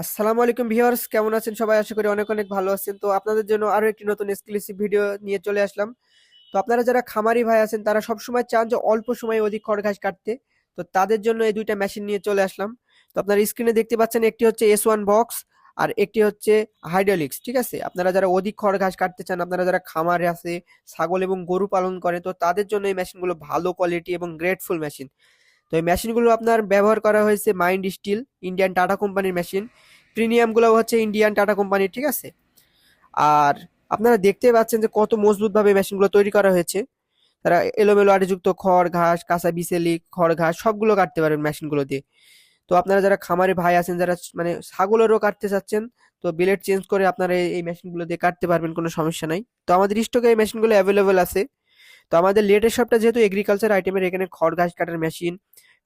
আসসালামু আলাইকুম ভিউয়ার্স, কেমন আছেন সবাই? আশা করি অনেক অনেক ভালো আছেন। তো আপনাদের জন্য আরো একটি নতুন এক্সক্লুসিভ ভিডিও নিয়ে চলে আসলাম। তো আপনারা যারা খামারি ভাই আছেন তারা সবসময় চান যে অল্প সময়ে অধিক খড় ঘাস কাটতে। তো তাদের জন্য এই দুইটা মেশিন নিয়ে চলে আসলাম। তো আপনারা স্ক্রিনে দেখতে পাচ্ছেন, একটি হচ্ছে S1 বক্স আর একটি হচ্ছে হাইড্রোলিক্স। ঠিক আছে, আপনারা যারা অধিক খড় ঘাস কাটতে চান, আপনারা যারা খামারে আছে, ছাগল এবং গরু পালন করে, তো তাদের জন্য এই মেশিনগুলো ভালো কোয়ালিটি এবং গ্রেটফুল মেশিন। তো এই মেশিনগুলো আপনার ব্যবহার করা হয়েছে মাইন্ড স্টিল, ইন্ডিয়ান টাটা কোম্পানির মেশিন। প্রিমিয়াম গুলো হচ্ছে ইন্ডিয়ান টাটা কোম্পানির। ঠিক আছে, আর আপনারা দেখতে পাচ্ছেন যে কত মজবুত ভাবে মেশিনগুলো তৈরি করা হয়েছে। তারা এলোমেলো আটিযুক্ত খড় ঘাস, কাঁচা বিচেলি, খড় ঘাস সবগুলো কাটতে পারবেন মেশিনগুলো দিয়ে। তো আপনারা যারা খামারে ভাই আছেন, যারা মানে ছাগলেরও কাটতে চাচ্ছেন, তো বিলেট চেঞ্জ করে আপনারা এই মেশিনগুলো দিয়ে কাটতে পারবেন, কোনো সমস্যা নাই। তো আমাদের স্টকে এই মেশিনগুলো অ্যাভেলেবল আছে। তো আমাদের লেটেস্ট শপটা যেহেতু এগ্রিকালচার আইটেমের, এখানে খড় ঘাস কাটার মেশিন,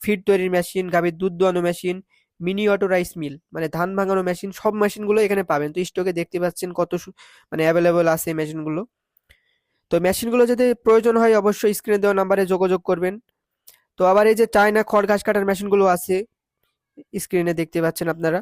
ফিড তৈরির মেশিন, গাভীর দুধ দোয়ানো machine, mini auto rice mill মানে ধান ভাঙানো মেশিন, সব মেশিনগুলো এখানে পাবেন। তো স্টকে দেখতে পাচ্ছেন কত মানে অ্যাভেলেবল আছে এই মেশিনগুলো। তো মেশিনগুলো যদি প্রয়োজন হয় অবশ্যই স্ক্রিনে দেওয়া নাম্বারে যোগাযোগ করবেন। তো আবার এই যে চায়না খড় ঘাস কাটার মেশিনগুলো আছে, স্ক্রিনে দেখতে পাচ্ছেন আপনারা।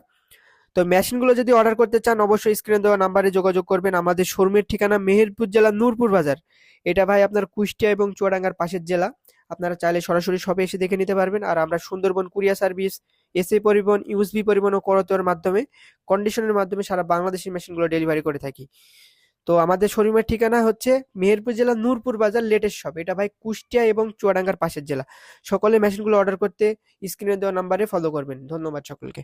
তো মেশিনগুলো যদি অর্ডার করতে চান অবশ্যই স্ক্রিনে দেওয়া নাম্বারে যোগাযোগ করবেন। আমাদের শোরুমের ঠিকানা মেহেরপুর জেলা নূরপুর বাজার। এটা ভাই আপনার কুষ্টিয়া এবং চুয়াডাঙ্গার পাশের জেলা। আপনারা চাইলে সরাসরি শপে এসে দেখে নিতে পারবেন। আর আমরা সুন্দরবন কুরিয়ার সার্ভিস, এসএ পরিবহন, ইউএসবি পরিবহন ও করতোয়ার মাধ্যমে, কন্ডিশনের মাধ্যমে সারা বাংলাদেশের মেশিনগুলো ডেলিভারি করে থাকি। তো আমাদের শোরুমের ঠিকানা হচ্ছে মেহেরপুর জেলা নূরপুর বাজার লেটেস্ট শপ। এটা ভাই কুষ্টিয়া এবং চুয়াডাঙ্গার পাশের জেলা। সকলে মেশিনগুলো অর্ডার করতে স্ক্রিনে দেওয়া নাম্বারে ফলো করবেন। ধন্যবাদ সকলকে।